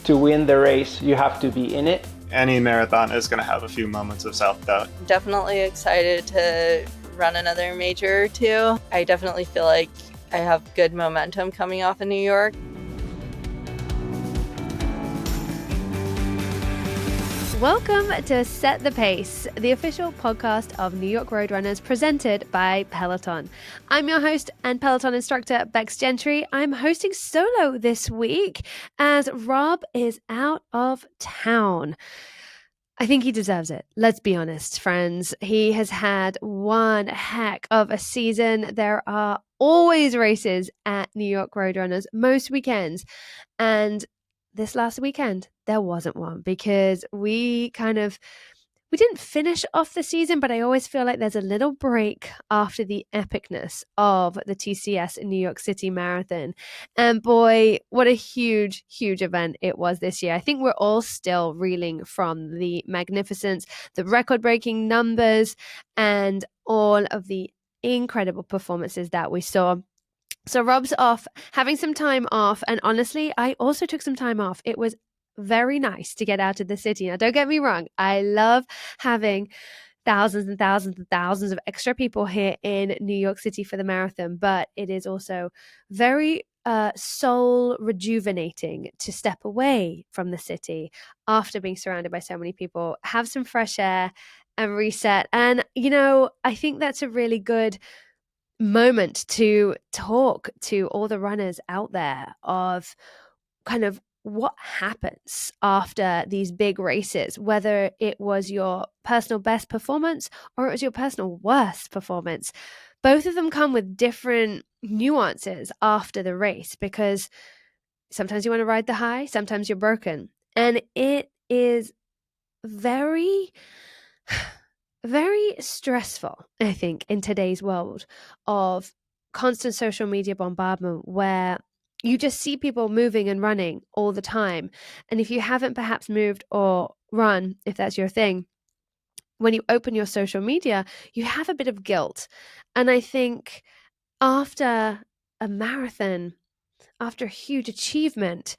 to win the race, you have to be in it. Any marathon is going to have a few moments of self-doubt. Definitely excited to run another major or two. I definitely feel like I have good momentum coming off of New York. Welcome to Set the Pace, the official podcast of New York Roadrunners presented by Peloton. I'm your host and Peloton instructor, Becs Gentry. I'm hosting solo this week as Rob is out of town. I think he deserves it. Let's be honest, friends. He has had one heck of a season. There are always races at New York Roadrunners, most weekends. And this last weekend, there wasn't one because we didn't finish off the season, but I always feel like there's a little break after the epicness of the TCS in New York City Marathon. And boy, what a huge, huge event it was this year. I think we're all still reeling from the magnificence, the record-breaking numbers, and all of the incredible performances that we saw. So Rob's off, having some time off. And honestly, I also took some time off. It was very nice to get out of the city. Now, don't get me wrong. I love having thousands and thousands and thousands of extra people here in New York City for the marathon. But it is also very soul rejuvenating to step away from the city after being surrounded by so many people, have some fresh air and reset. And, I think that's a really good moment to talk to all the runners out there of kind of what happens after these big races, whether it was your personal best performance or it was your personal worst performance. Both of them come with different nuances after the race because sometimes you want to ride the high, sometimes you're broken. And it is very stressful, I think, in today's world of constant social media bombardment where you just see people moving and running all the time. And if you haven't perhaps moved or run, if that's your thing, when you open your social media, you have a bit of guilt. And I think after a marathon, after a huge achievement,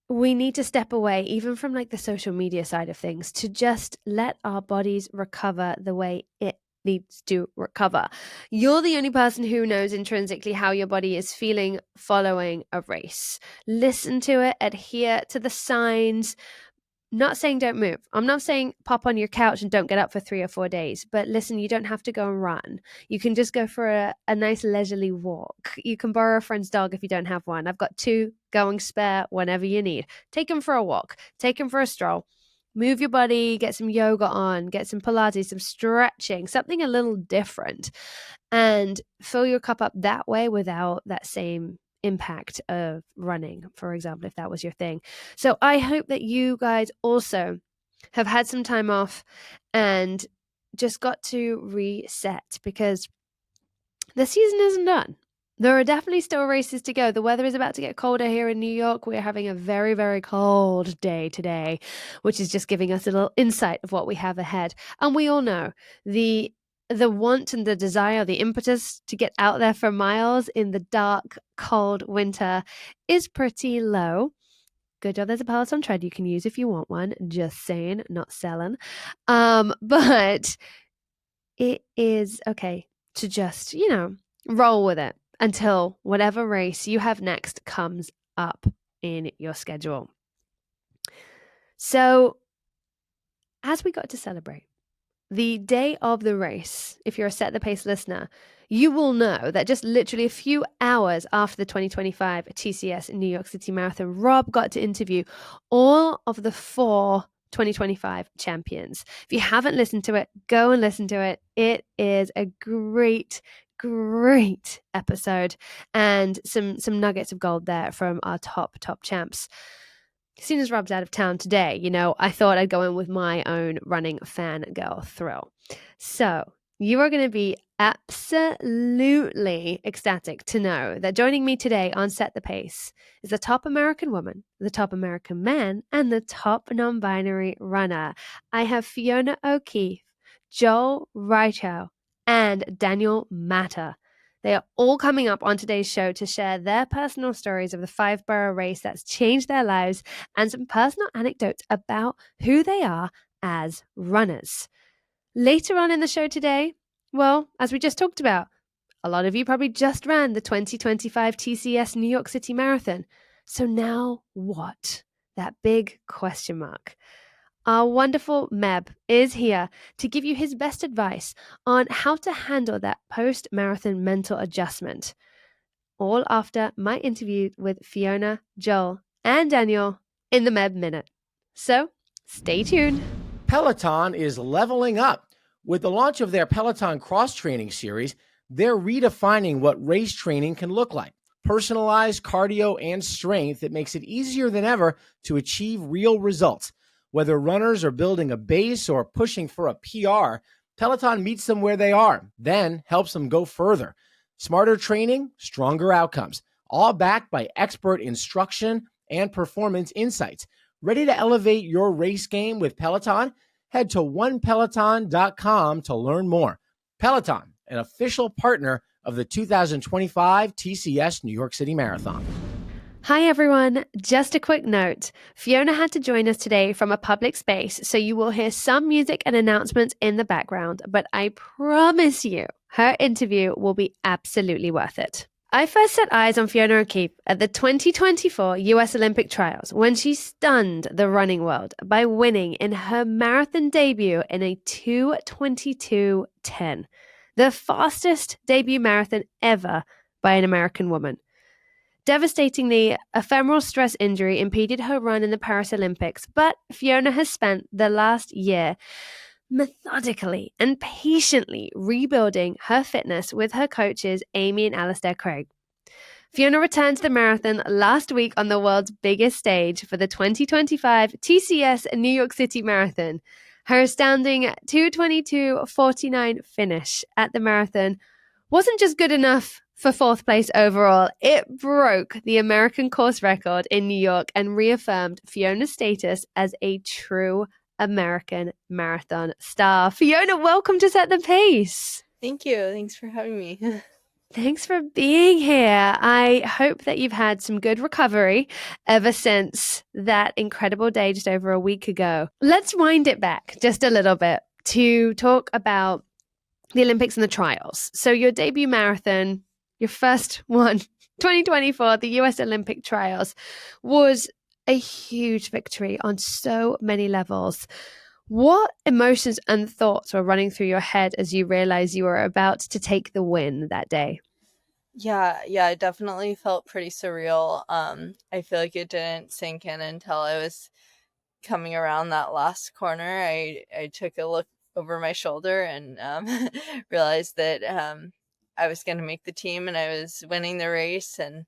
we need to step away even from like the social media side of things to just let our bodies recover the way it needs to recover. You're the only person who knows intrinsically how your body is feeling following a race. Listen to it, adhere to the signs. Not saying don't move. I'm not saying pop on your couch and don't get up for 3 or 4 days. But listen, you don't have to go and run. You can just go for a nice leisurely walk. You can borrow a friend's dog if you don't have one. I've got 2 going spare whenever you need. Take them for a walk. Take them for a stroll. Move your body. Get some yoga on. Get some Pilates, some stretching, something a little different. And fill your cup up that way without that same impact of running, for example, if that was your thing. So I hope that you guys also have had some time off and just got to reset because the season isn't done. There are definitely still races to go. The weather is about to get colder here in New York. We're having a very, very cold day today, which is just giving us a little insight of what we have ahead. And we all know the want and the desire, the impetus to get out there for miles in the dark, cold winter is pretty low. Good job, there's a Peloton tread you can use if you want one. Just saying, not selling. But it is okay to just, roll with it until whatever race you have next comes up in your schedule. So as we got to celebrate the day of the race, if you're a Set the Pace listener, you will know that just literally a few hours after the 2025 TCS in New York City Marathon, Rob got to interview all of the 4 2025 champions. If you haven't listened to it, go and listen to it. It is a great episode and some nuggets of gold there from our top champs. As soon as Rob's out of town today, I thought I'd go in with my own running fangirl thrill. So you are going to be absolutely ecstatic to know that joining me today on Set the Pace is the top American woman, the top American man, and the top non-binary runner. I have Fiona O'Keeffe, Joel Reichow, and Daniel Matter. They are all coming up on today's show to share their personal stories of the 5-borough race that's changed their lives and some personal anecdotes about who they are as runners. Later on in the show today, well, as we just talked about, a lot of you probably just ran the 2025 TCS New York City Marathon. So now what? That big question mark. Our wonderful Meb is here to give you his best advice on how to handle that post-marathon mental adjustment. All after my interview with Fiona, Joel, and Daniel in the Meb Minute. So stay tuned. Peloton is leveling up. With the launch of their Peloton cross-training series, they're redefining what race training can look like. Personalized cardio and strength that makes it easier than ever to achieve real results. Whether runners are building a base or pushing for a PR, Peloton meets them where they are, then helps them go further. Smarter training, stronger outcomes, all backed by expert instruction and performance insights. Ready to elevate your race game with Peloton? Head to onepeloton.com to learn more. Peloton, an official partner of the 2025 TCS New York City Marathon. Hi everyone, just a quick note. Fiona had to join us today from a public space, so you will hear some music and announcements in the background, but I promise you, her interview will be absolutely worth it. I first set eyes on Fiona O'Keeffe at the 2024 US Olympic Trials when she stunned the running world by winning in her marathon debut in a 2:22:10, the fastest debut marathon ever by an American woman. Devastatingly, a femoral stress injury impeded her run in the Paris Olympics, but Fiona has spent the last year methodically and patiently rebuilding her fitness with her coaches, Amy and Alistair Craig. Fiona returned to the marathon last week on the world's biggest stage for the 2025 TCS New York City Marathon. Her astounding 2:22:49 finish at the marathon wasn't just good enough for fourth place overall. It broke the American course record in New York and reaffirmed Fiona's status as a true American marathon star. Fiona, welcome to Set the Pace. Thank you. Thanks for having me. Thanks for being here. I hope that you've had some good recovery ever since that incredible day just over a week ago. Let's wind it back just a little bit to talk about the Olympics and the trials. So your debut marathon, your first one, 2024, the US Olympic trials, was a huge victory on so many levels. What emotions and thoughts were running through your head as you realized you were about to take the win that day? Yeah, it definitely felt pretty surreal. I feel like it didn't sink in until I was coming around that last corner. I took a look over my shoulder and realized that I was going to make the team and I was winning the race. And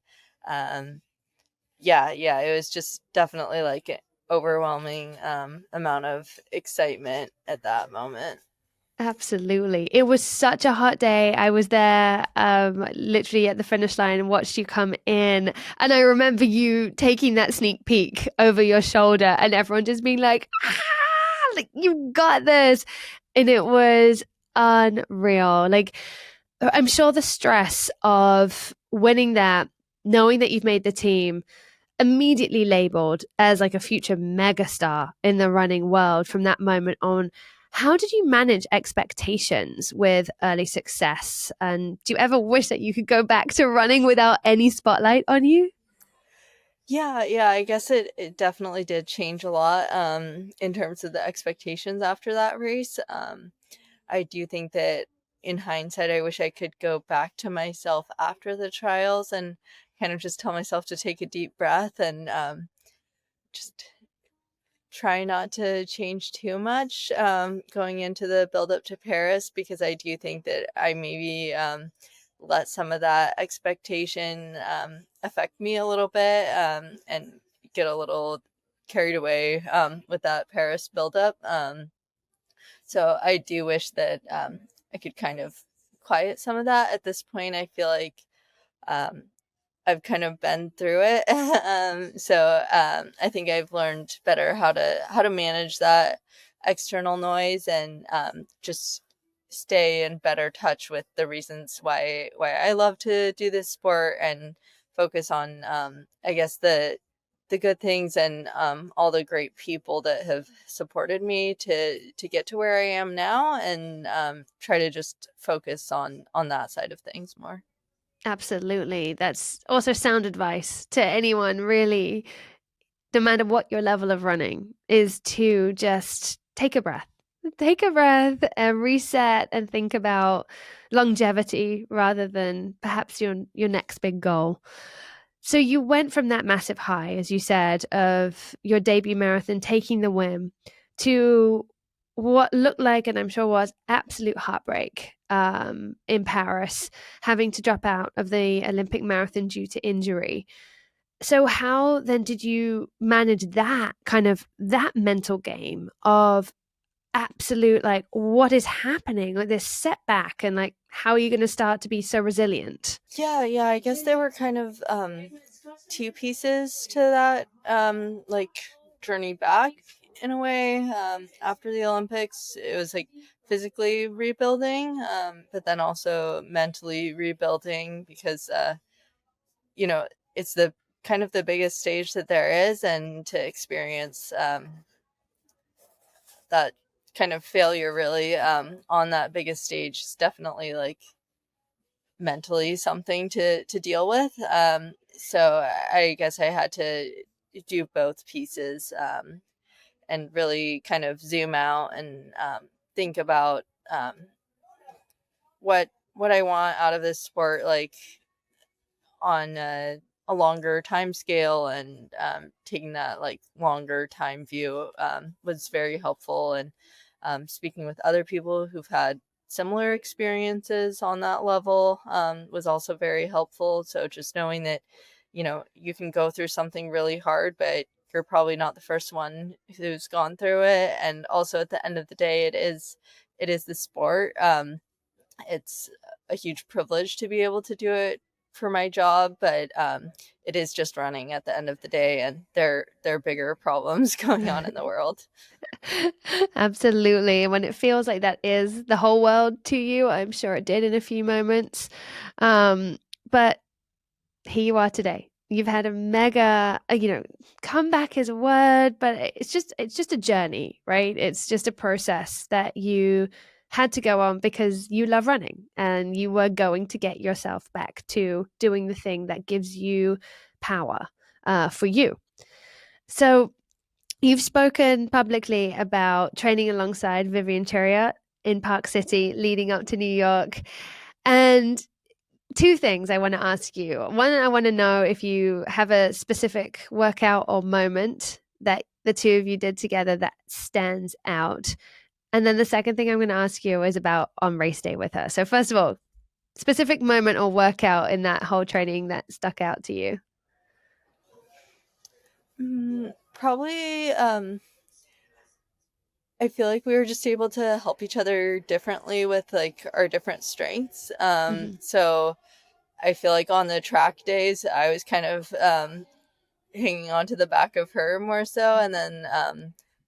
it was just definitely like an overwhelming amount of excitement at that moment. Absolutely. It was such a hot day. I was there literally at the finish line and watched you come in. And I remember you taking that sneak peek over your shoulder and everyone just being like, like you got this. And it was unreal. Like, I'm sure the stress of winning that, knowing that you've made the team, immediately labeled as like a future megastar in the running world from that moment on. How did you manage expectations with early success? And do you ever wish that you could go back to running without any spotlight on you? Yeah, I guess it definitely did change a lot in terms of the expectations after that race. I do think that in hindsight, I wish I could go back to myself after the trials and kind of just tell myself to take a deep breath and just try not to change too much going into the build up to Paris, because I do think that I maybe let some of that expectation affect me a little bit and get a little carried away with that Paris buildup. So I do wish that I could kind of quiet some of that. At this point, I feel like I've kind of been through it. I think I've learned better how to manage that external noise and just stay in better touch with the reasons why I love to do this sport, and focus on I guess the good things, and all the great people that have supported me to get to where I am now, and try to just focus on that side of things more. Absolutely. That's also sound advice to anyone, really, no matter what your level of running, is to just take a breath. Take a breath and reset and think about longevity rather than perhaps your next big goal. So you went from that massive high, as you said, of your debut marathon, taking the win, to what looked like, and I'm sure was, absolute heartbreak in Paris, having to drop out of the Olympic marathon due to injury. So how then did you manage that mental game of absolute, like, what is happening, like this setback, and like, how are you going to start to be so resilient? Yeah, I guess there were kind of two pieces to that like journey back, in a way. After the Olympics, it was like physically rebuilding, but then also mentally rebuilding, because it's the kind of the biggest stage that there is, and to experience that kind of failure really on that biggest stage is definitely like mentally something to deal with. So I guess I had to do both pieces, and really kind of zoom out and think about what I want out of this sport, like on a longer time scale, and taking that like longer time view was very helpful, and speaking with other people who've had similar experiences on that level was also very helpful. So just knowing that you can go through something really hard, but you're probably not the first one who's gone through it. And also at the end of the day, it is the sport. It's a huge privilege to be able to do it for my job, but it is just running at the end of the day, and there are bigger problems going on in the world. Absolutely. And when it feels like that is the whole world to you, I'm sure it did in a few moments. But here you are today. You've had a mega, comeback is a word, but it's just a journey, right? It's just a process that you had to go on because you love running, and you were going to get yourself back to doing the thing that gives you power for you. So you've spoken publicly about training alongside Vivian Cheriot in Park City leading up to New York. And two things I want to ask you. One, I want to know if you have a specific workout or moment that the two of you did together that stands out. And then the second thing I'm going to ask you is about on race day with her. So first of all, specific moment or workout in that whole training that stuck out to you. Probably I feel like we were just able to help each other differently with like our different strengths. So I feel like on the track days, I was kind of hanging on to the back of her more so. And then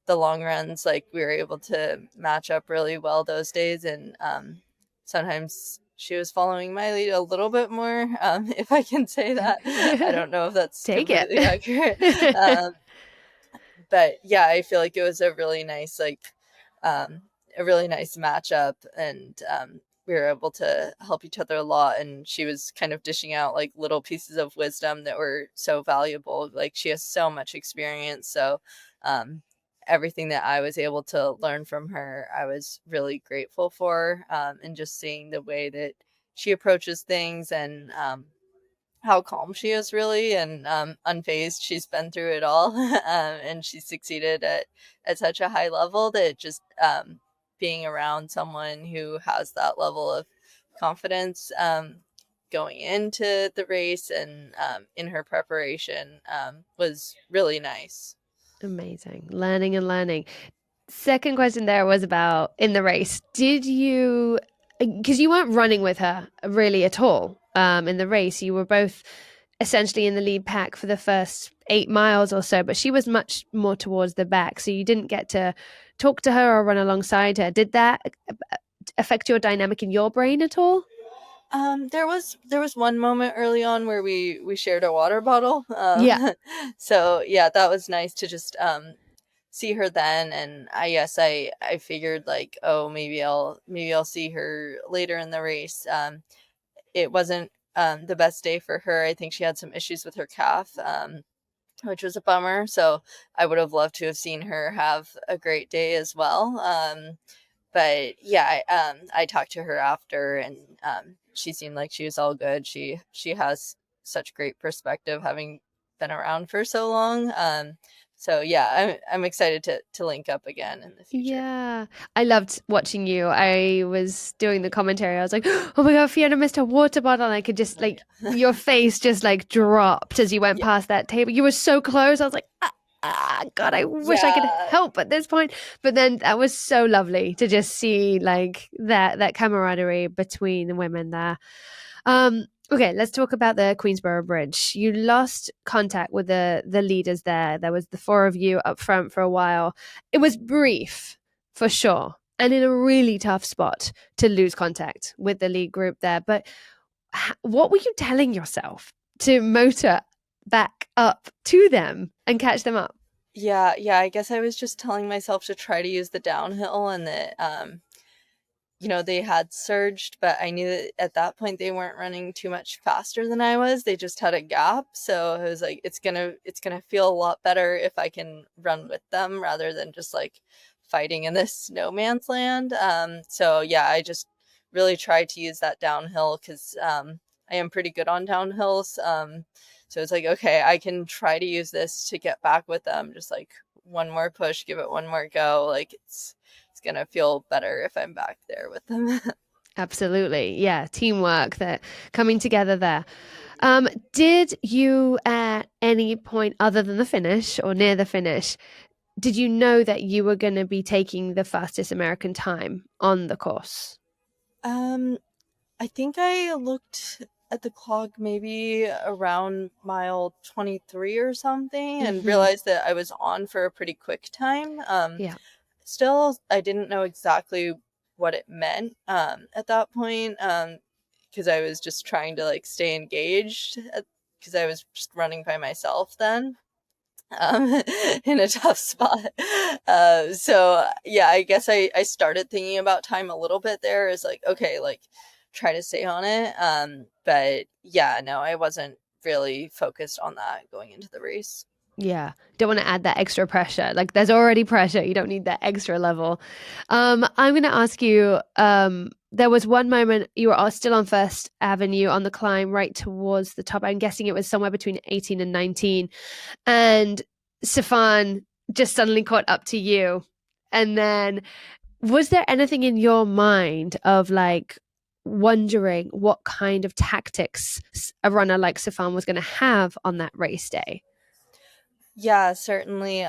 the long runs, like we were able to match up really well those days. And sometimes she was following my lead a little bit more, if I can say that. I don't know if that's completely accurate. But yeah, I feel like it was a really nice, matchup, and we were able to help each other a lot. And she was kind of dishing out like little pieces of wisdom that were so valuable. Like she has so much experience. So everything that I was able to learn from her, I was really grateful for. And just seeing the way that she approaches things, and how calm she is really, and unfazed. She's been through it all, and she succeeded at such a high level that just being around someone who has that level of confidence going into the race, and in her preparation was really nice. Amazing. Learning and learning. Second question there was about in the race. Did you, because you weren't running with her really at all in the race, you were both essentially in the lead pack for the first 8 miles or so, but she was much more towards the back. So you didn't get to talk to her or run alongside her. Did that affect your dynamic in your brain at all? There was one moment early on where we shared a water bottle. Yeah. So yeah, that was nice to just see her then, and I guess I figured like, oh, maybe I'll see her later in the race. It wasn't the best day for her. I think she had some issues with her calf, which was a bummer. So I would have loved to have seen her have a great day as well. But yeah, I talked to her after, and she seemed like she was all good. She has such great perspective, having been around for so long. So yeah, I'm excited to link up again in the future. Yeah, I loved watching you. I was doing the commentary. I was like, "Oh my God, Fiona missed her water bottle." And I could just like your face just like dropped as you went past that table. You were so close. I was like, God, I wish I could help at this point. But then that was so lovely to just see like that camaraderie between the women there. Okay, let's talk about the Queensborough Bridge. You lost contact with the leaders there. There was the four of you up front for a while. It was brief, for sure, and in a really tough spot to lose contact with the lead group there. But what were you telling yourself to motor back up to them and catch them up? Yeah, I guess I was just telling myself to try to use the downhill, and that they had surged, but I knew that at that point they weren't running too much faster than I was. They just had a gap. So I was like, it's gonna feel a lot better if I can run with them rather than just like fighting in this no man's land. So yeah, I just really tried to use that downhill because I am pretty good on downhills. So it's like, okay, I can try to use this to get back with them. Just like one more push, give it one more go. Like it's gonna feel better if I'm back there with them. Absolutely. Yeah. Teamwork, that coming together there. Did you at any point other than the finish or near the finish, did you know that you were going to be taking the fastest American time on the course? I think I looked at the clock maybe around mile 23 or something and realized that I was on for a pretty quick time. Yeah. Still, I didn't know exactly what it meant at that point because I was just trying to like stay engaged because I was just running by myself then in a tough spot. So yeah, I guess I started thinking about time a little bit there is like, okay, like try to stay on it. But yeah, no, I wasn't really focused on that going into the race. Yeah. Don't want to add that extra pressure. Like there's already pressure. You don't need that extra level. I'm going to ask you, there was one moment you were all still on First Avenue on the climb right towards the top. I'm guessing it was somewhere between 18 and 19. And Stefan just suddenly caught up to you. And then was there anything in your mind of like wondering what kind of tactics a runner like Stefan was going to have on that race day? Yeah, certainly.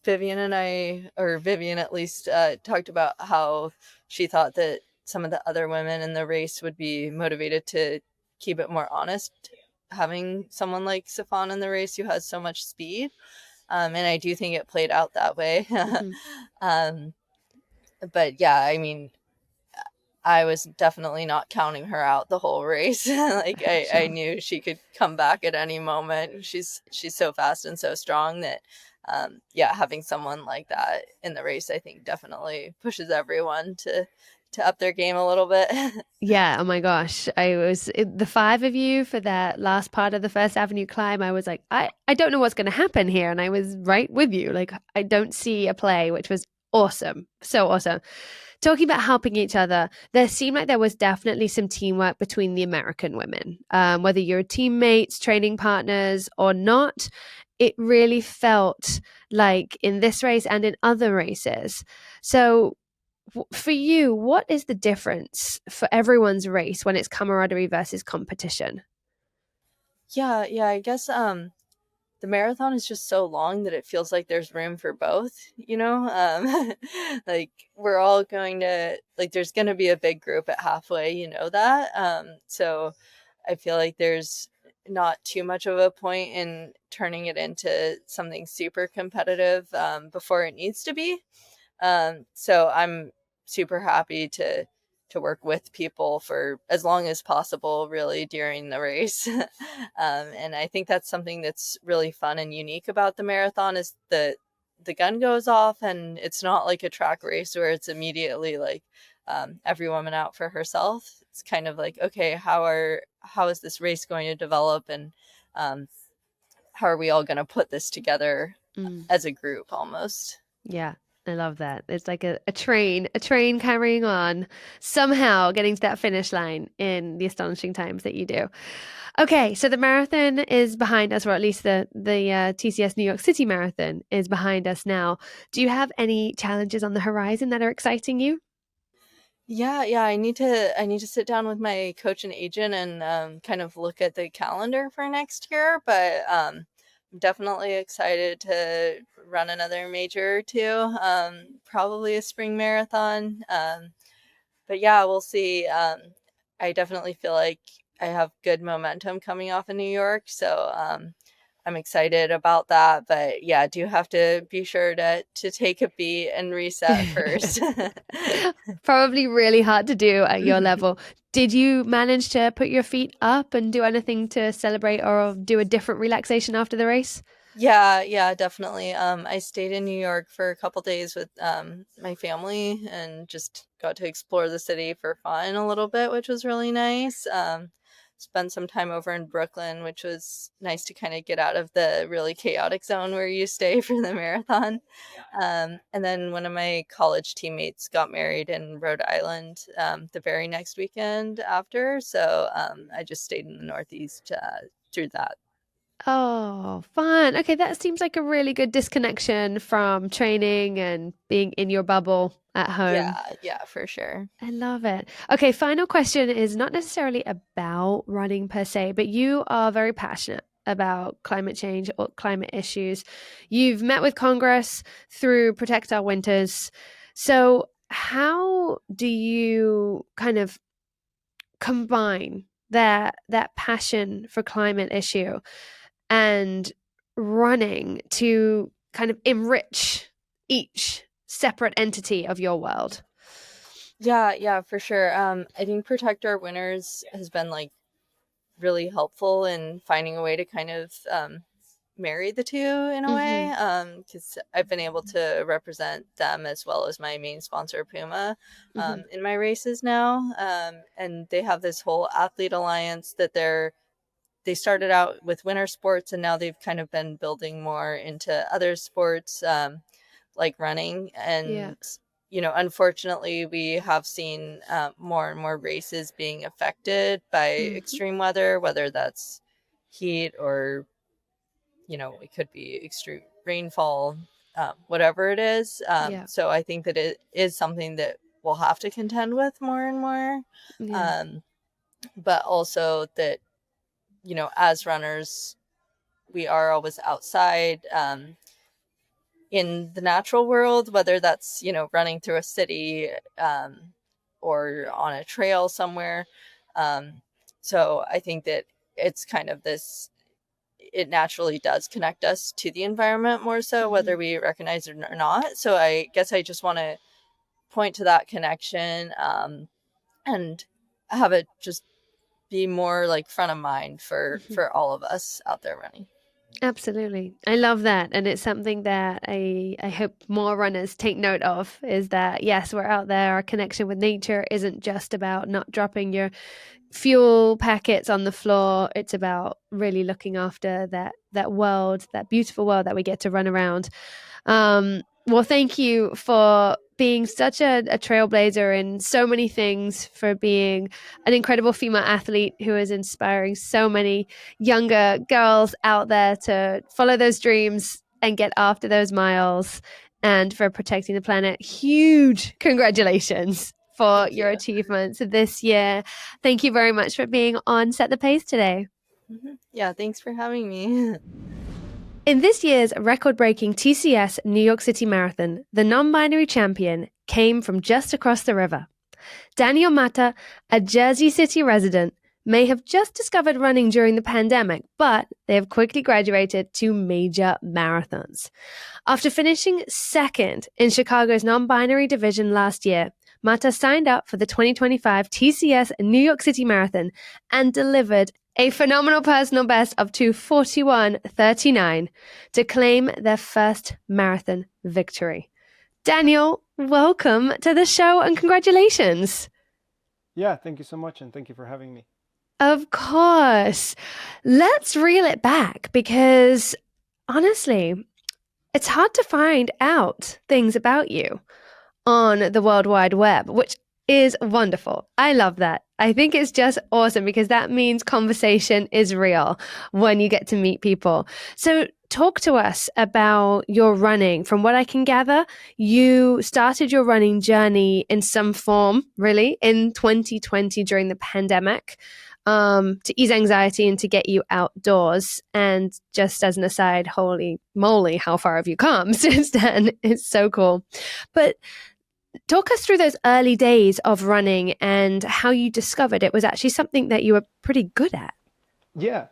Vivian at least, talked about how she thought that some of the other women in the race would be motivated to keep it more honest, having someone like Safan in the race who has so much speed. And I do think it played out that way. But yeah, I mean, I was definitely not counting her out the whole race. Like I knew she could come back at any moment. She's so fast and so strong that having someone like that in the race, I think definitely pushes everyone to up their game a little bit. Yeah. Oh my gosh. The five of you for that last part of the First Avenue climb. I was like, I don't know what's going to happen here. And I was right with you. Like, I don't see a play, which was awesome. So awesome. Talking about helping each other, there seemed like there was definitely some teamwork between the American women. Whether you're teammates, training partners, or not, it really felt like in this race and in other races. So for you, what is the difference for everyone's race when it's camaraderie versus competition? Yeah, I guess the marathon is just so long that it feels like there's room for both, like we're all going to like there's going to be a big group at halfway, that. So I feel like there's not too much of a point in turning it into something super competitive before it needs to be. So I'm super happy to to work with people for as long as possible, really, during the race. And I think that's something that's really fun and unique about the marathon is that the gun goes off and it's not like a track race where it's immediately like every woman out for herself. It's kind of like, okay, how is this race going to develop, and how are we all going to put this together as a group almost? Yeah, I love that. It's like a train carrying on, somehow getting to that finish line in the astonishing times that you do. Okay, so the marathon is behind us, or at least the TCS New York City Marathon is behind us now. Do you have any challenges on the horizon that are exciting you? Yeah, I need to sit down with my coach and agent and kind of look at the calendar for next year. But I'm definitely excited to run another major too. Probably a spring marathon. But yeah, we'll see. I definitely feel like I have good momentum coming off of New York, so I'm excited about that. But yeah, I do have to be sure to take a beat and reset first. Probably really hard to do at your level. Did you manage to put your feet up and do anything to celebrate or do a different relaxation after the race? Yeah, definitely. I stayed in New York for a couple days with my family and just got to explore the city for fun a little bit, which was really nice. Spent some time over in Brooklyn, which was nice to kind of get out of the really chaotic zone where you stay for the marathon. And then one of my college teammates got married in Rhode Island the very next weekend after. So I just stayed in the Northeast through that. Oh, fun. Okay, that seems like a really good disconnection from training and being in your bubble at home. Yeah, for sure. I love it. Okay, final question is not necessarily about running per se, but you are very passionate about climate change or climate issues. You've met with Congress through Protect Our Winters. So, how do you kind of combine that passion for climate issue and running to kind of enrich each separate entity of your world? Yeah, for sure. I think Protect Our Winners has been like really helpful in finding a way to kind of marry the two in a way. Because I've been able to represent them as well as my main sponsor, Puma, in my races now. And they have this whole athlete alliance that they started out with winter sports, and now they've kind of been building more into other sports, like running. And unfortunately, we have seen more and more races being affected by extreme weather, whether that's heat or, it could be extreme rainfall, whatever it is. So I think that it is something that we'll have to contend with more and more. But also that, as runners, we are always outside in the natural world, whether that's, running through a city or on a trail somewhere. So I think that it's kind of it naturally does connect us to the environment more so, whether we recognize it or not. So I guess I just want to point to that connection and have it just be more like front of mind for all of us out there running. Absolutely. I love that. And it's something that I hope more runners take note of, is that, yes, we're out there. Our connection with nature isn't just about not dropping your fuel packets on the floor. It's about really looking after that world, that beautiful world that we get to run around. Well, thank you for being such a trailblazer in so many things, for being an incredible female athlete who is inspiring so many younger girls out there to follow those dreams and get after those miles, and for protecting the planet. Huge congratulations for your achievements this year. Thank you very much for being on Set the Pace today. Yeah, thanks for having me. In this year's record-breaking TCS New York City Marathon, the non-binary champion came from just across the river. Daniel Mata, a Jersey City resident, may have just discovered running during the pandemic, but they have quickly graduated to major marathons. After finishing second in Chicago's non-binary division last year, Mata signed up for the 2025 TCS New York City Marathon and delivered a phenomenal personal best of 2:41:39 to claim their first marathon victory. Daniel, welcome to the show and congratulations. Yeah, thank you so much, and thank you for having me. Of course. Let's reel it back because honestly, it's hard to find out things about you on the World Wide Web, which is wonderful. I love that. I think it's just awesome because that means conversation is real when you get to meet people. So talk to us about your running. From what I can gather, you started your running journey in some form, really, in 2020 during the pandemic, to ease anxiety and to get you outdoors. And just as an aside, holy moly, how far have you come since then? It's so cool. But talk us through those early days of running and how you discovered it was actually something that you were pretty good at. Yeah.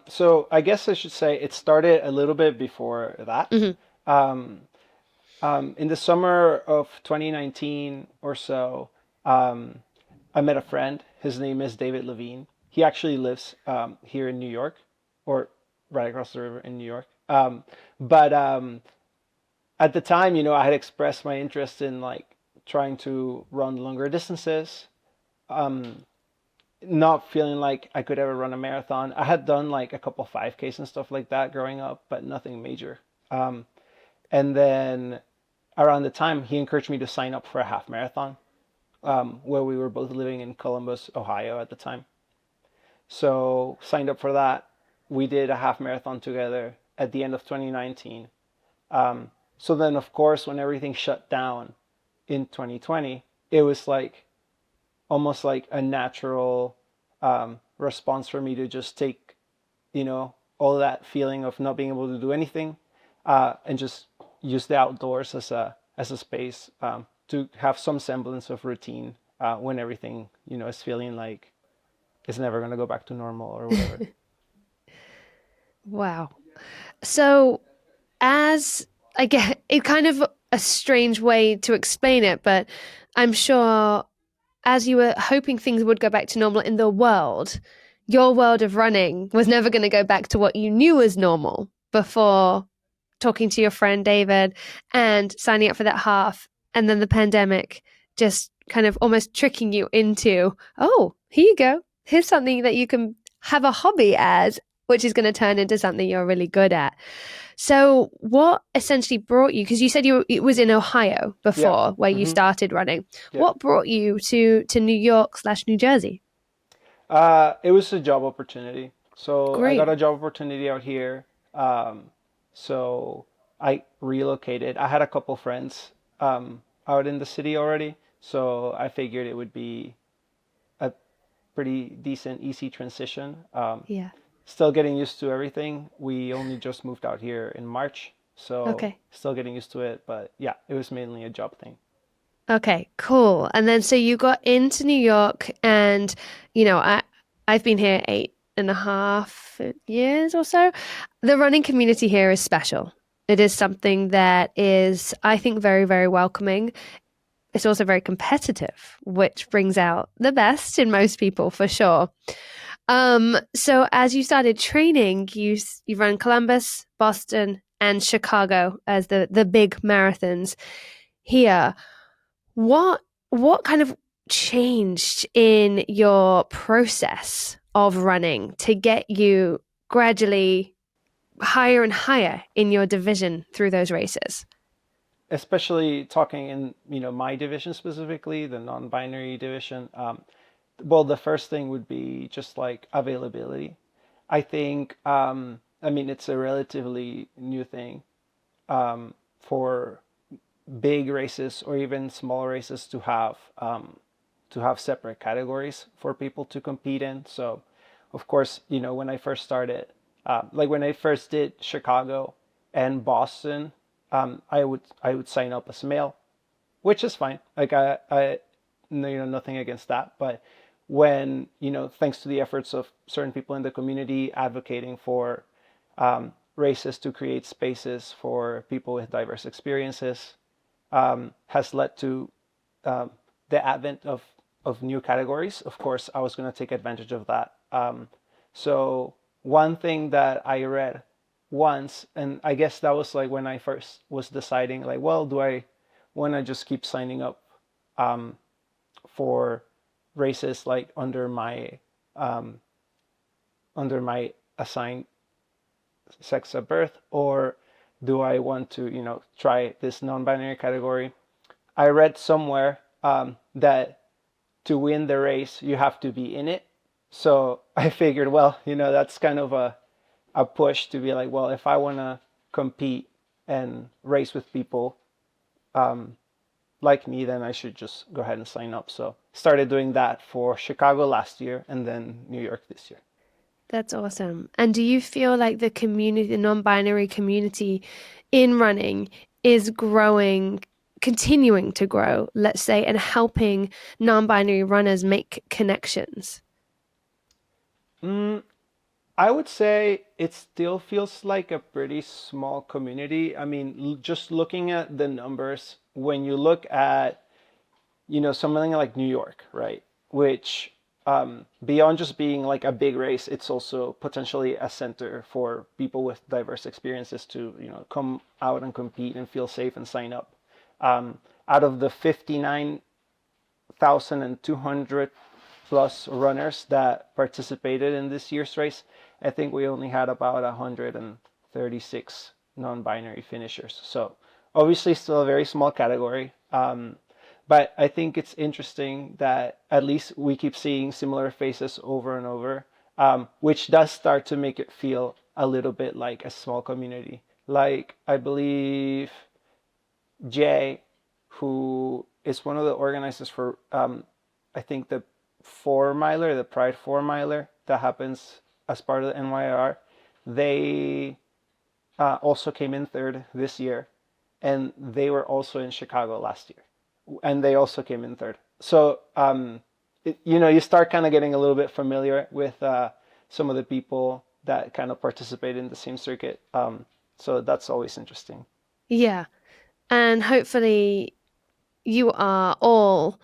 So I guess I should say it started a little bit before that. Mm-hmm. In the summer of 2019 or so, I met a friend. His name is David Levine. He actually lives here in New York, or right across the river in New York. But at the time, I had expressed my interest in like trying to run longer distances, not feeling like I could ever run a marathon. I had done like a couple 5Ks and stuff like that growing up, but nothing major. And then around the time, he encouraged me to sign up for a half marathon, where we were both living in Columbus, Ohio at the time. So signed up for that. We did a half marathon together at the end of 2019. So then, of course, when everything shut down in 2020, it was like almost like a natural response for me to just take, all that feeling of not being able to do anything, and just use the outdoors as a space to have some semblance of routine when everything, is feeling like it's never going to go back to normal or whatever. Wow. So as I get it, kind of a strange way to explain it, but I'm sure as you were hoping things would go back to normal in the world, your world of running was never going to go back to what you knew was normal before talking to your friend David and signing up for that half, and then the pandemic just kind of almost tricking you into, oh, here you go. Here's something that you can have a hobby as, which is going to turn into something you're really good at. So what essentially brought you, because you said it was in Ohio before where you started running. Yeah. What brought you to New York/New Jersey? It was a job opportunity. So Great. I got a job opportunity out here. So I relocated. I had a couple friends out in the city already. So I figured it would be a pretty decent, easy transition. Yeah. Still getting used to everything. We only just moved out here in March. So Okay. still getting used to it. But yeah, it was mainly a job thing. Okay, cool. And then so you got into New York and, I've been here 8.5 years or so. The running community here is special. It is something that is, I think, very, very welcoming. It's also very competitive, which brings out the best in most people for sure. So as you started training, you ran Columbus, Boston, and Chicago as the big marathons here. What kind of changed in your process of running to get you gradually higher and higher in your division through those races? Especially talking in, my division specifically, the non-binary division. Well, the first thing would be just like availability. I think, it's a relatively new thing for big races or even small races to have separate categories for people to compete in. So, of course, when I first started, like when I first did Chicago and Boston, I would sign up as male, which is fine. Like I nothing against that, but when thanks to the efforts of certain people in the community advocating for races to create spaces for people with diverse experiences, has led to the advent of new categories, of course, I was going to take advantage of that. So one thing that I read once, and I guess that was like when I first was deciding, like, well, do I want to just keep signing up for races like under my assigned sex at birth, or do I want to, try this non-binary category? I read somewhere that to win the race, you have to be in it. So I figured, well, that's kind of a push to be like, well, if I want to compete and race with people like me, then I should just go ahead and sign up. So started doing that for Chicago last year and then New York this year. That's awesome. And do you feel like the community, the non-binary community in running is growing, continuing to grow, let's say, and helping non-binary runners make connections? I would say it still feels like a pretty small community. I mean, just looking at the numbers, when you look at, something like New York, right? Which beyond just being like a big race, it's also potentially a center for people with diverse experiences to, come out and compete and feel safe and sign up. Out of the 59,200 plus runners that participated in this year's race, I think we only had about 136 non-binary finishers. So obviously still a very small category. But I think it's interesting that at least we keep seeing similar faces over and over, which does start to make it feel a little bit like a small community. Like, I believe Jay, who is one of the organizers for, I think, the Pride 4-miler that happens as part of the NYR, they also came in third this year, and they were also in Chicago last year, and they also came in third. So, you start kind of getting a little bit familiar with some of the people that kind of participate in the same circuit. So that's always interesting. Yeah. And hopefully you are all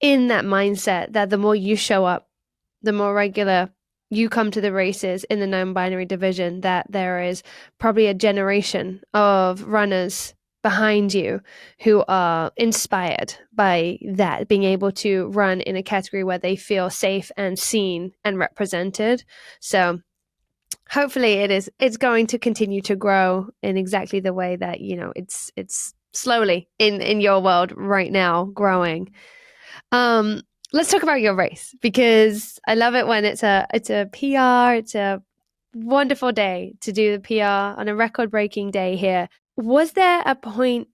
in that mindset that the more you show up, the more regular you come to the races in the non-binary division, that there is probably a generation of runners behind you who are inspired by that, being able to run in a category where they feel safe and seen and represented. So hopefully it's going to continue to grow in exactly the way that, it's slowly in your world right now growing. Let's talk about your race, because I love it when it's a PR. It's a wonderful day to do the PR on a record-breaking day here. Was there a point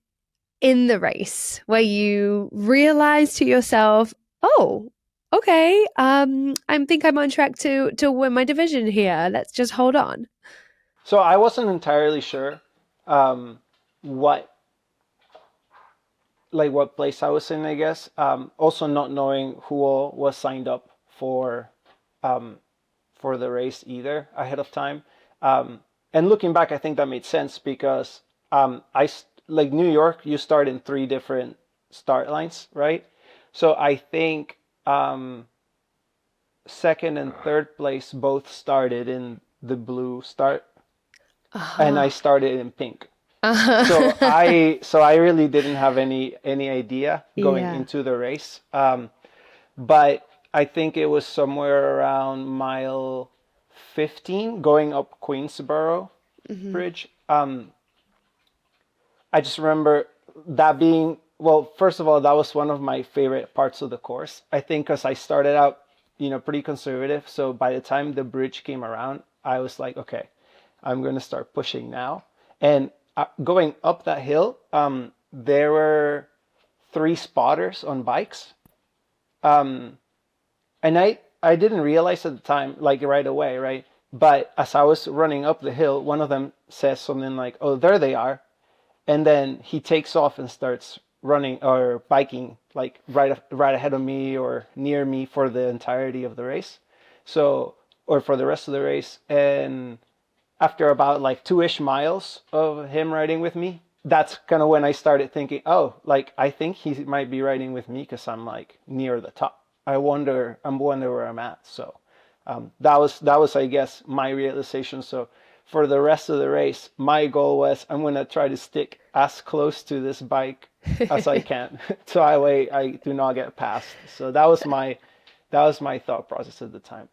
in the race where you realized to yourself, oh, okay, I think I'm on track to win my division here. Let's just hold on. So I wasn't entirely sure what place I was in, I guess. Also not knowing who all was signed up for the race either ahead of time. And looking back, I think that made sense because like New York, you start in 3 different start lines, right? So I think second and third place both started in the blue start, and I started in pink. So I really didn't have any idea going into the race. But I think it was somewhere around mile 15 going up Queensboro Bridge. I just remember that being, well, first of all, that was one of my favorite parts of the course. I think because I started out, pretty conservative. So by the time the bridge came around, I was like, okay, I'm going to start pushing now. And going up that hill, there were 3 spotters on bikes. And I didn't realize at the time, like right away, right? But as I was running up the hill, one of them says something like, oh, there they are. And then he takes off and starts running or biking like right ahead of me or near me for the entirety of the race. So, or for the rest of the race. And after about like 2-ish miles of him riding with me, that's kind of when I started thinking, oh, like I think he might be riding with me because I'm like near the top. I wonder where I'm at. So that was I guess my realization. So for the rest of the race, my goal was I'm gonna try to stick as close to this bike as I can, so I do not get passed. So that was my thought process at the time.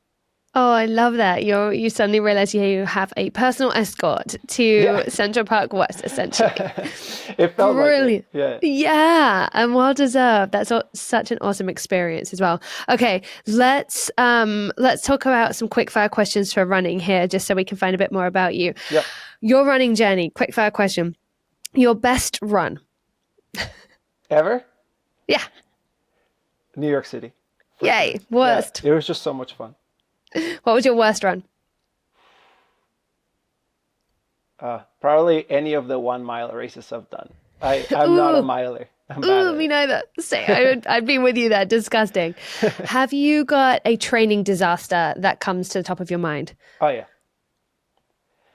Oh, I love that. You suddenly realize you have a personal escort to Yeah. Central Park West, essentially. It felt Brilliant. like it. Yeah. Yeah, and well deserved. That's such an awesome experience as well. Okay, let's talk about some quick fire questions for running here, just so we can find a bit more about you. Yep. Your running journey. Quick fire question. Your best run. Ever? Yeah. New York City. Yay. Worst. Yeah, it was just so much fun. What was your worst run? Probably any of the 1 mile races I've done. I'm not a Ooh. miler. I'm bad Ooh, at me it. neither. Say, I'd be with you there. Disgusting. Have you got a training disaster that comes to the top of your mind? Oh yeah.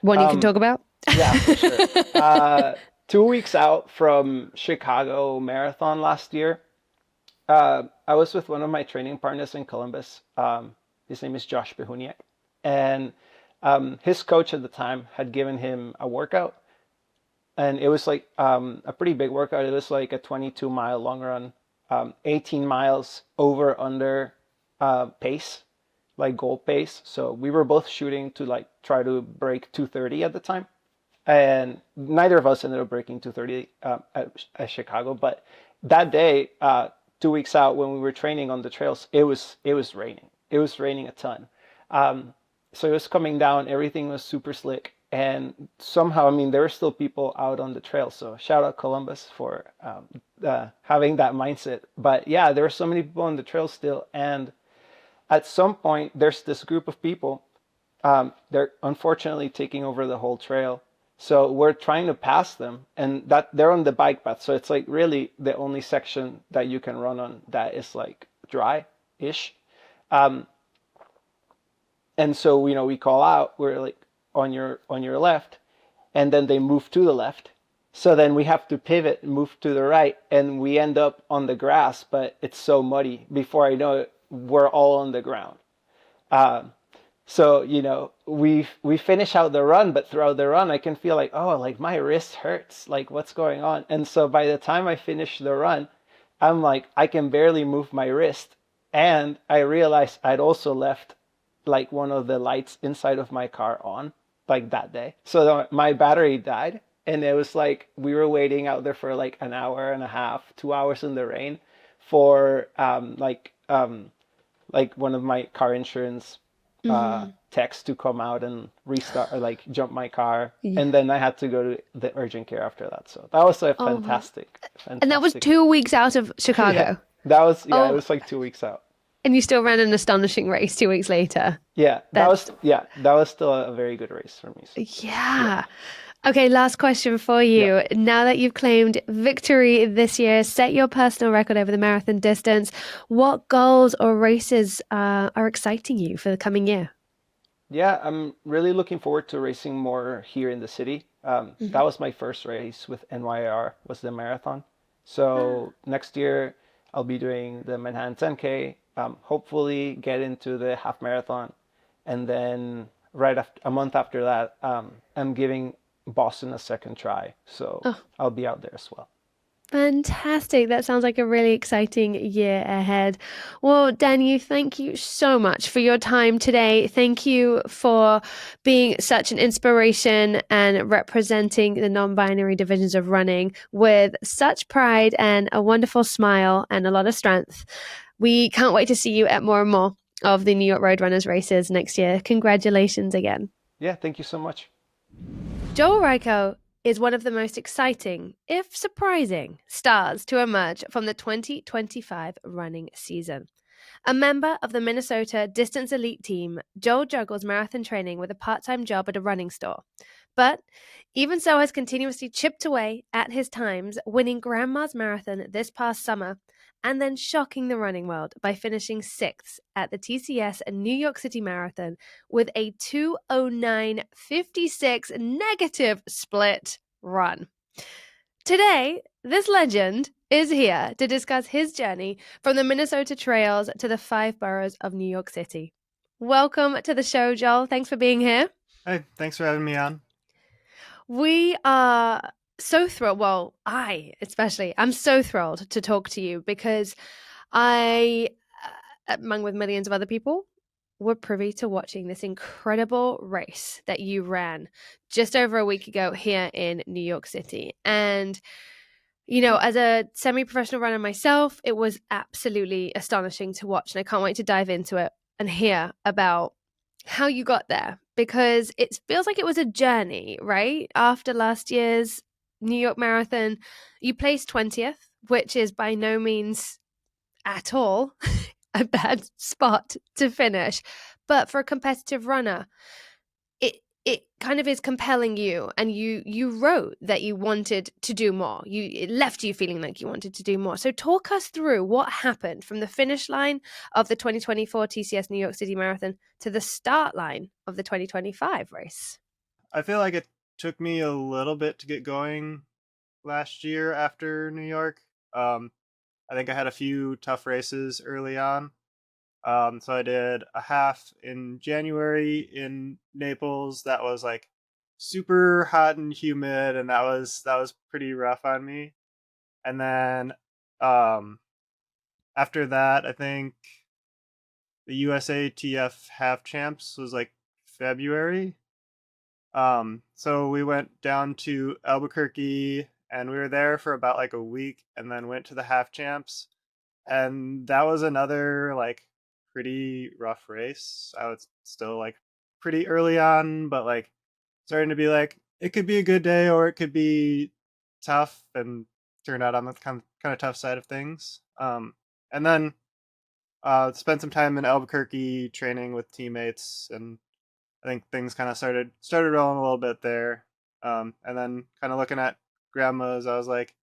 One you can talk about? Yeah, for sure. 2 weeks out from Chicago Marathon last year, I was with one of my training partners in Columbus. His name is Josh Behuniak. And his coach at the time had given him a workout. And it was like a pretty big workout. It was like a 22-mile long run, 18 miles over under pace, like goal pace. So we were both shooting to like try to break 2:30 at the time. And neither of us ended up breaking 2:30 at Chicago. But that day, 2 weeks out when we were training on the trails, it was raining. It was raining a ton. So it was coming down. Everything was super slick. And somehow, I mean, there were still people out on the trail. So shout out Columbus for having that mindset. But yeah, there were so many people on the trail still. And at some point, there's this group of people. They're unfortunately taking over the whole trail. So we're trying to pass them, and that they're on the bike path. So it's like really the only section that you can run on that is like dry-ish. And so, we call out, we're like on your left, and then they move to the left. So then we have to pivot and move to the right, and we end up on the grass, but it's so muddy. Before I know it, we're all on the ground. So, we finish out the run, but throughout the run, I can feel like, oh, like my wrist hurts. Like, what's going on? And so by the time I finish the run, I'm like, I can barely move my wrist. And I realized I'd also left like one of the lights inside of my car on, like that day. So my battery died. And it was like, we were waiting out there for like an hour and a half, 2 hours in the rain for like one of my car insurance techs to come out and restart or like jump my car. Yeah. And then I had to go to the urgent care after that. So that was a fantastic. And that was 2 weeks out of Chicago. Yeah, that was it was like 2 weeks out. And you still ran an astonishing race 2 weeks later. Yeah, that was still a very good race for me. So, yeah. Okay, last question for you. Yeah. Now that you've claimed victory this year, set your personal record over the marathon distance, what goals or races are exciting you for the coming year? Yeah, I'm really looking forward to racing more here in the city. That was my first race with NYR, was the marathon. So next year I'll be doing the Manhattan 10K, hopefully get into the half marathon. And then a month after that, I'm giving Boston a second try. So I'll be out there as well. Fantastic. That sounds like a really exciting year ahead. Well, Daniel, thank you so much for your time today. Thank you for being such an inspiration and representing the non-binary divisions of running with such pride and a wonderful smile and a lot of strength. We can't wait to see you at more and more of the New York Roadrunners races next year. Congratulations again. Yeah, thank you so much. Joel Reichow is one of the most exciting, if surprising, stars to emerge from the 2025 running season. A member of the Minnesota Distance Elite team, Joel juggles marathon training with a part-time job at a running store. But even so has continuously chipped away at his times, winning Grandma's Marathon this past summer, and then shocking the running world by finishing 6th at the TCS New York City Marathon with a 2:09.56 negative split run. Today, this legend is here to discuss his journey from the Minnesota trails to the 5 boroughs of New York City. Welcome to the show, Joel. Thanks for being here. Hey, thanks for having me on. We are so thrilled. Well, I'm so thrilled to talk to you because I, among with millions of other people, were privy to watching this incredible race that you ran just over a week ago here in New York City. And as a semi-professional runner myself, it was absolutely astonishing to watch. And I can't wait to dive into it and hear about how you got there, because it feels like it was a journey, right? After last year's New York Marathon, you placed 20th, which is by no means at all a bad spot to finish. But for a competitive runner, it kind of is compelling you, and you wrote that you wanted to do more. It left you feeling like you wanted to do more. So talk us through what happened from the finish line of the 2024 TCS New York City Marathon to the start line of the 2025 race. I feel like it took me a little bit to get going last year after New York. I think I had a few tough races early on. So I did a half in January in Naples. That was like super hot and humid, and that was pretty rough on me. And then um, after that, I think the USATF half champs was like February. So we went down to Albuquerque, and we were there for about like a week, and then went to the half champs, and that was another like pretty rough race. I was still like pretty early on, but like starting to be like it could be a good day or it could be tough, and turned out on the kind of tough side of things. And then spent some time in Albuquerque training with teammates, and I think things kind of started rolling a little bit there. And then kind of looking at grandmas, I was like,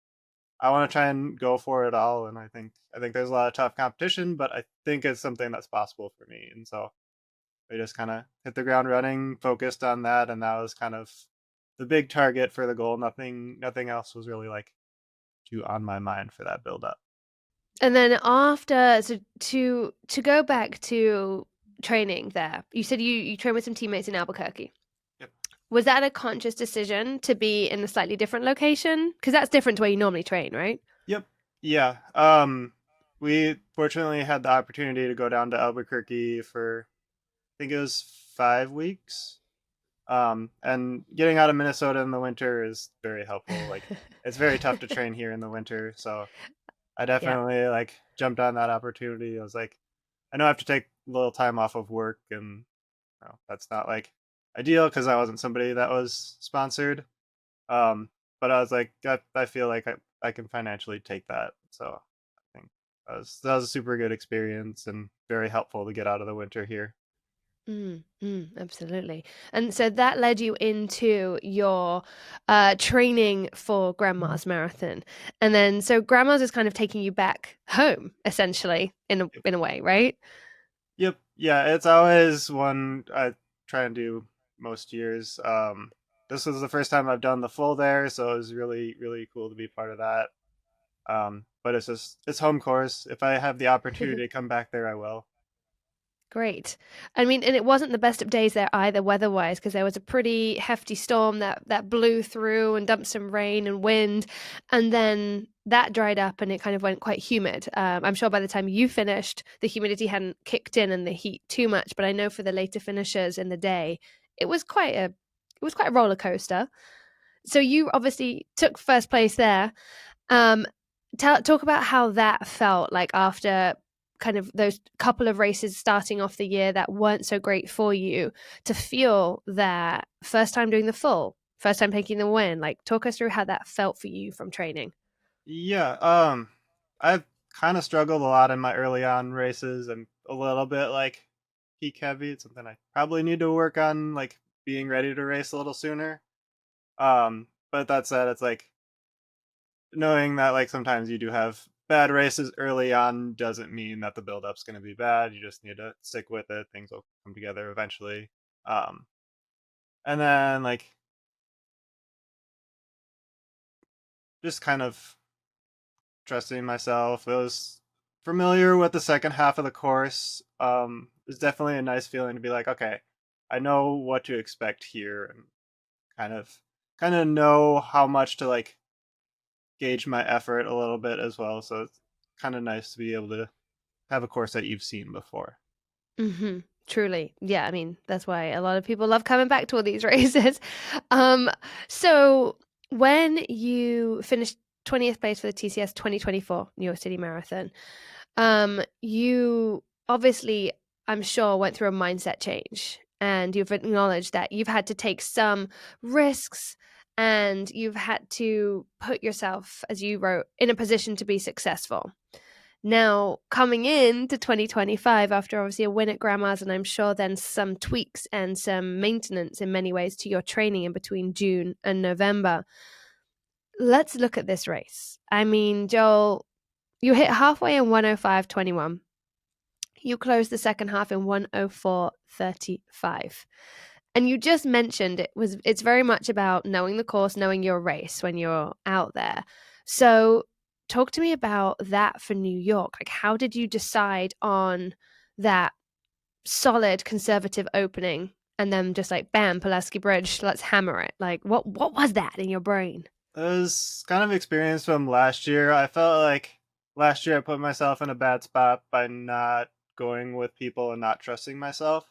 I want to try and go for it all. And I think there's a lot of tough competition, but I think it's something that's possible for me. And so we just kind of hit the ground running, focused on that, and that was kind of the big target for the goal. Nothing else was really like too on my mind for that build up. And then after, so to go back to training there, you said you trained with some teammates in Albuquerque. Yep. Was that a conscious decision to be in a slightly different location? Because that's different to where you normally train, right? Yep. Yeah. We fortunately had the opportunity to go down to Albuquerque for I think it was 5 weeks. And getting out of Minnesota in the winter is very helpful. Like it's very tough to train here in the winter, so I Yeah. definitely like jumped on that opportunity. I was like, I know I have to take a little time off of work, and that's not like ideal because I wasn't somebody that was sponsored. Um, but I was like, I feel like I can financially take that. So I think that was a super good experience and very helpful to get out of the winter here. Absolutely. And so that led you into your training for Grandma's Marathon. And then so Grandma's is kind of taking you back home, essentially, in a way, right? Yep. Yeah, it's always one I try and do most years. This was the first time I've done the full there, so it was really, really cool to be part of that. But it's home course. If I have the opportunity to come back there, I will. Great. I mean, and it wasn't the best of days there either, weather-wise, because there was a pretty hefty storm that blew through and dumped some rain and wind, and then that dried up and it kind of went quite humid. I'm sure by the time you finished, the humidity hadn't kicked in and the heat too much, but I know for the later finishers in the day, it was quite a roller coaster. So you obviously took first place there. Um, talk about how that felt like after kind of those couple of races starting off the year that weren't so great for you, to feel that first time doing the full, first time taking the win. Like, talk us through how that felt for you from training. Yeah. I've kind of struggled a lot in my early on races. I'm a little bit like peak heavy. It's something I probably need to work on, like being ready to race a little sooner. But that said, it's like knowing that like sometimes you do have bad races early on doesn't mean that the build up's going to be bad. You just need to stick with it. Things will come together eventually. Um, and then like just kind of trusting myself. It was familiar with the second half of the course. It's definitely a nice feeling to be like, okay, I know what to expect here, and kind of know how much to like gauge my effort a little bit as well. So it's kind of nice to be able to have a course that you've seen before. Mm-hmm. Truly. Yeah, I mean, that's why a lot of people love coming back to all these races. Um, so when you finished 20th place for the TCS 2024 New York City Marathon, you obviously, I'm sure, went through a mindset change, and you've acknowledged that you've had to take some risks and you've had to put yourself, as you wrote, in a position to be successful. Now, coming into 2025, after obviously a win at Grandma's, and I'm sure then some tweaks and some maintenance in many ways to your training in between June and November, let's look at this race. I mean, Joel, you hit halfway in 105.21. You closed the second half in 104.35. And you just mentioned it's very much about knowing the course, knowing your race when you're out there. So talk to me about that for New York. Like, how did you decide on that solid conservative opening and then just like, bam, Pulaski Bridge, let's hammer it? Like, what was that in your brain? It was kind of experience from last year. I felt like last year I put myself in a bad spot by not going with people and not trusting myself.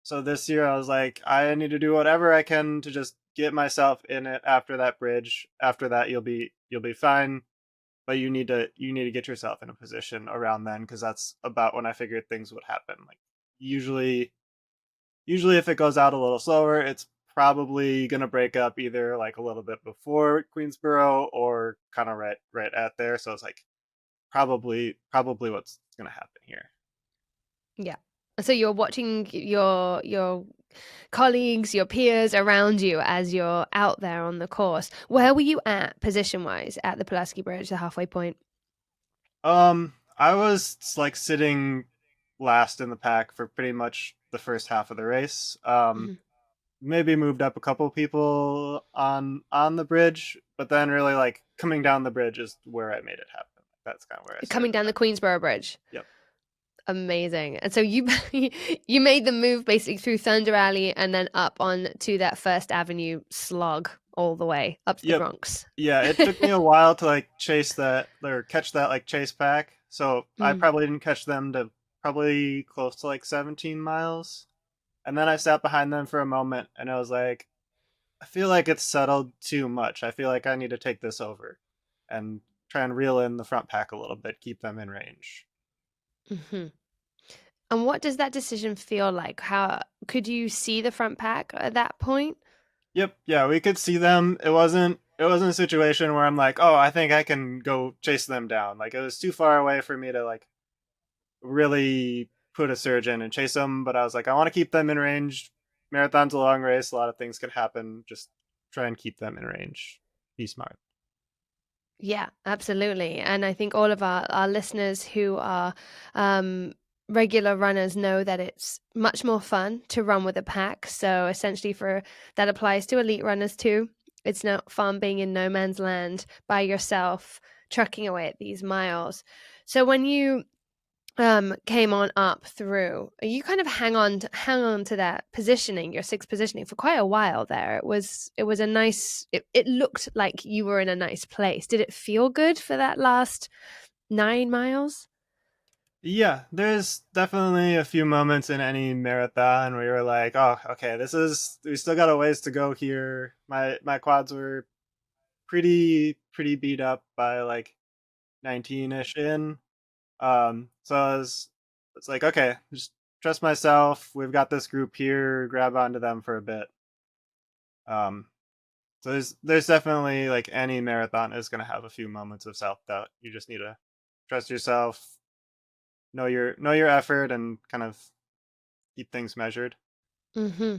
So this year I was like, I need to do whatever I can to just get myself in it after that bridge. After that you'll be fine, but you need to get yourself in a position around then, because that's about when I figured things would happen. Like usually if it goes out a little slower, it's probably going to break up either like a little bit before Queensboro or kind of right at there. So it's like probably what's going to happen here. Yeah. So you're watching your colleagues, your peers around you as you're out there on the course. Where were you at position-wise at the Pulaski Bridge, the halfway point? I was like sitting last in the pack for pretty much the first half of the race. Mhm. Maybe moved up a couple people on the bridge, but then really like coming down the bridge is where I made it happen. That's kind of where I Coming started. down the Queensboro Bridge. Yep. Amazing. And so you you made the move basically through Thunder Alley and then up on to that First Avenue slog all the way up to the Yep. Bronx. Yeah, it took me a while to like chase that or catch that like chase pack. So I Mm. probably didn't catch them to probably close to like 17 miles. And then I sat behind them for a moment and I was like, I feel like it's settled too much. I feel like I need to take this over and try and reel in the front pack a little bit, keep them in range. Hmm. And what does that decision feel like? How could you see the front pack at that point? Yep, yeah, we could see them. It wasn't a situation where I'm like, oh, I think I can go chase them down. Like it was too far away for me to like really put a surge in and chase them, but I was like, I want to keep them in range. Marathon's a long race, a lot of things could happen. Just try and keep them in range. Be smart. Yeah, absolutely. And I think all of our listeners who are regular runners know that it's much more fun to run with a pack. So essentially that applies to elite runners too. It's not fun being in no man's land by yourself, trucking away at these miles. So when you came on up through, you kind of hang on to that positioning, your sixth positioning, for quite a while there. It was a nice, it looked like you were in a nice place. Did it feel good for that last 9 miles? Yeah, there's definitely a few moments in any marathon where you're like, oh, okay, we still got a ways to go here. My quads were pretty beat up by like 19ish in. So it's like, okay, just trust myself. We've got this group here. Grab onto them for a bit. Um, so there's definitely like any marathon is going to have a few moments of self doubt. You just need to trust yourself, know your effort, and kind of keep things measured. Mm-hmm.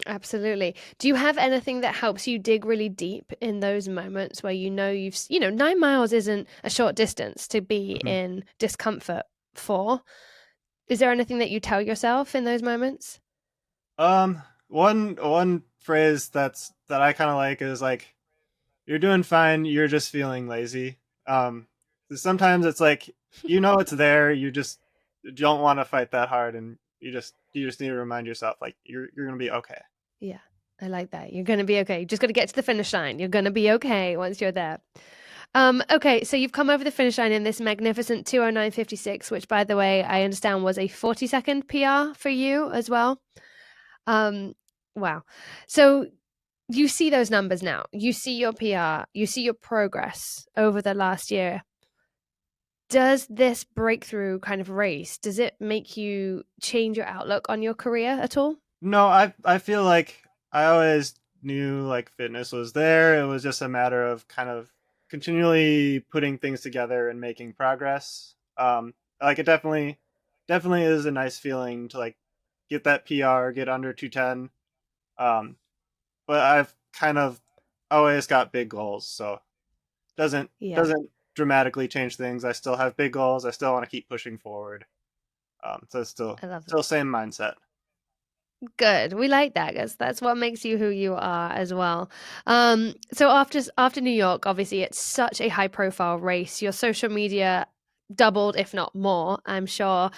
Absolutely. Do you have anything that helps you dig really deep in those moments where you've 9 miles isn't a short distance to be Mhm. in discomfort for? Is there anything that you tell yourself in those moments? One phrase that I kind of like is like, you're doing fine. You're just feeling lazy. Sometimes it's like, it's there. You just don't want to fight that hard, and you just need to remind yourself like you're gonna be okay. Yeah, I like that. You're going to be okay. You just got to get to the finish line. You're going to be okay once you're there. Okay, so you've come over the finish line in this magnificent 2:09:56, which, by the way, I understand was a 40-second PR for you as well. Wow. So you see those numbers now. You see your PR. You see your progress over the last year. Does this breakthrough kind of race, does it make you change your outlook on your career at all? No, I feel like I always knew like fitness was there. It was just a matter of kind of continually putting things together and making progress. Like it definitely is a nice feeling to like get that PR, get under 210. But I've kind of always got big goals, so doesn't dramatically change things. I still have big goals. I still want to keep pushing forward. So it's still I love still same mindset. Good. We like that, because that's what makes you who you are as well. So after New York, obviously it's such a high profile race. Your social media doubled, if not more, I'm sure.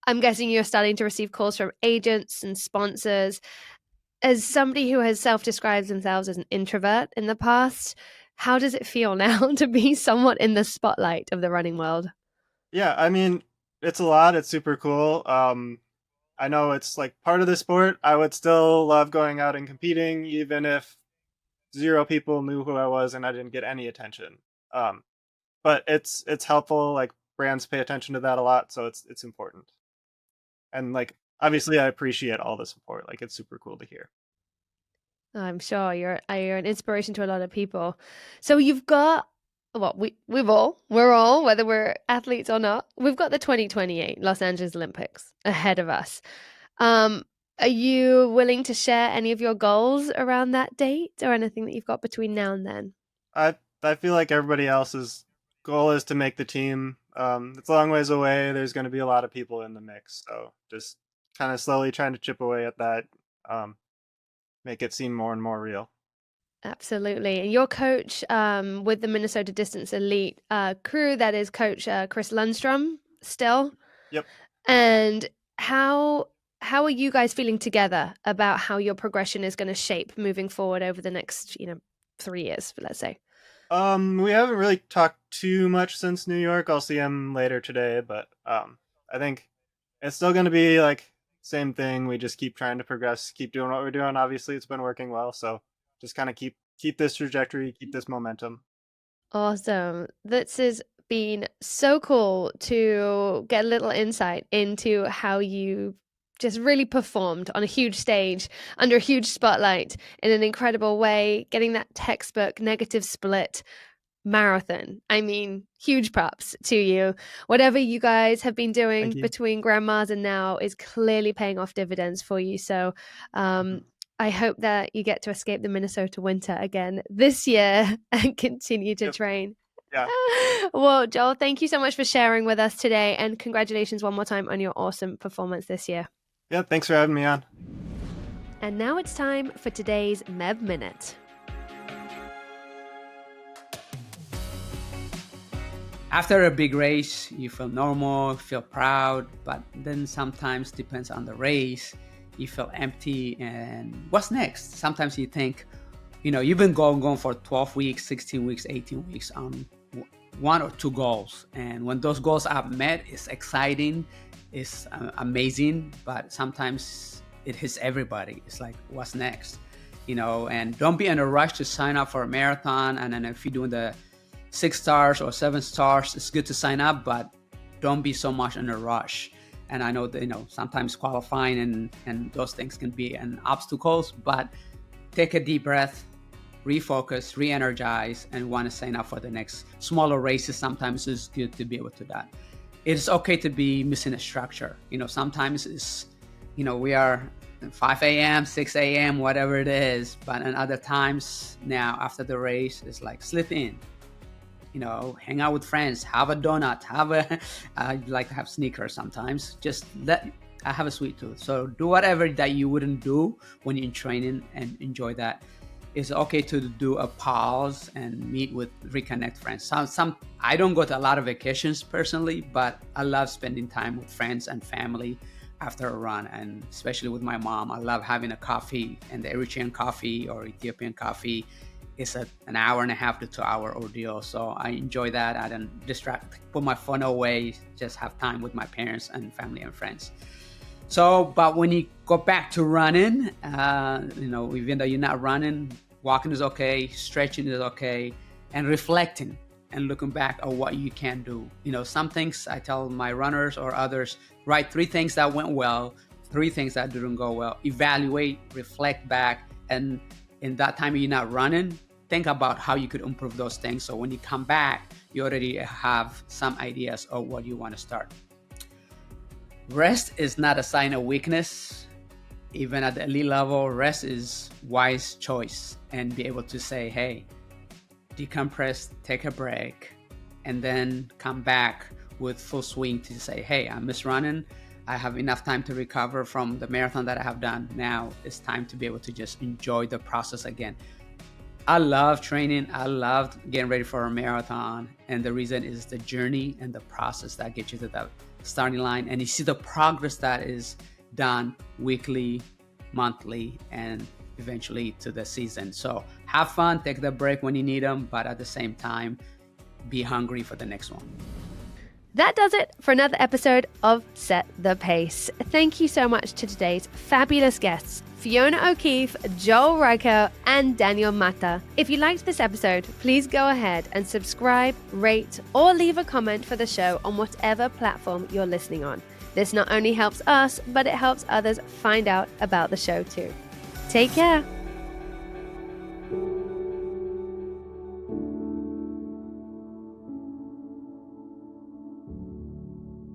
I'm guessing you're starting to receive calls from agents and sponsors. As somebody who has self-described themselves as an introvert in the past, how does it feel now to be somewhat in the spotlight of the running world? Yeah, I mean, it's a lot. It's super cool. I know it's like part of the sport. I would still love going out and competing, even if 0 people knew who I was and I didn't get any attention. But it's helpful. Like brands pay attention to that a lot, so it's important. And like obviously, I appreciate all the support. Like it's super cool to hear. I'm sure you're an inspiration to a lot of people. So you've got, well, we're all, whether we're athletes or not, we've got the 2028 Los Angeles Olympics ahead of us. Are you willing to share any of your goals around that date, or anything that you've got between now and then? I feel like everybody else's goal is to make the team. It's a long ways away. There's going to be a lot of people in the mix, so just kind of slowly trying to chip away at that. Make it seem more and more real. Absolutely. And your coach with the Minnesota Distance Elite crew, that is Coach Chris Lundstrom still. Yep. And how are you guys feeling together about how your progression is going to shape moving forward over the next 3 years, let's say? We haven't really talked too much since New York. I'll see him later today, but I think it's still going to be like same thing. We just keep trying to progress, keep doing what we're doing. Obviously, it's been working well, so just kind of keep this trajectory, keep this momentum. Awesome. This has been so cool to get a little insight into how you just really performed on a huge stage, under a huge spotlight, in an incredible way, getting that textbook negative split marathon. I mean, huge props to you. Whatever you guys have been doing between grandmas and now is clearly paying off dividends for you. So I hope that you get to escape the Minnesota winter again this year and continue to train. Yeah. Well, Joel, thank you so much for sharing with us today, and congratulations one more time on your awesome performance this year. Yeah, thanks for having me on. And now it's time for today's Meb Minute. After a big race, you feel normal, feel proud, but then sometimes depends on the race, you feel empty, and what's next? Sometimes you think, you've been going for 12 weeks, 16 weeks, 18 weeks on 1 or 2 goals. And when those goals are met, it's exciting, it's amazing, but sometimes it hits everybody. It's like, what's next? And don't be in a rush to sign up for a marathon. And then if you're doing the 6 stars or 7 stars, it's good to sign up, but don't be so much in a rush. And I know that, sometimes qualifying and those things can be an obstacles, but take a deep breath, refocus, re-energize, and want to sign up for the next smaller races. Sometimes it's good to be able to do that. It's okay to be missing a structure. Sometimes it's, we are 5 a.m., 6 a.m., whatever it is, but in other times now after the race, it's like slip in. Hang out with friends, have a donut, I like to have sneakers sometimes. I have a sweet tooth. So do whatever that you wouldn't do when you're in training and enjoy that. it's okay to do a pause and meet with reconnect friends. Some I don't go to a lot of vacations personally, but I love spending time with friends and family after a run, and especially with my mom. I love having a coffee, and the Eritrean coffee or Ethiopian coffee is an hour and a half to 2 hour ordeal. So I enjoy that. I don't put my phone away, just have time with my parents and family and friends. So, but when you go back to running, even though you're not running, walking is okay, stretching is okay, and reflecting and looking back at what you can do. Some things I tell my runners or others, write 3 things that went well, 3 things that didn't go well, evaluate, reflect back, and in that time you're not running, think about how you could improve those things. So when you come back, you already have some ideas of what you want to start. Rest is not a sign of weakness. Even at the elite level, rest is wise choice, and be able to say, hey, decompress, take a break, and then come back with full swing to say, hey, I miss running. I have enough time to recover from the marathon that I have done. Now it's time to be able to just enjoy the process again. I love training. I love getting ready for a marathon. And the reason is the journey and the process that gets you to that starting line. And you see the progress that is done weekly, monthly, and eventually to the season. So have fun, take the break when you need them, but at the same time, be hungry for the next one. That does it for another episode of Set the Pace. Thank you so much to today's fabulous guests, Fiona O'Keeffe, Joel Reichow, and Daniel Mata. If you liked this episode, please go ahead and subscribe, rate, or leave a comment for the show on whatever platform you're listening on. This not only helps us, but it helps others find out about the show too. Take care.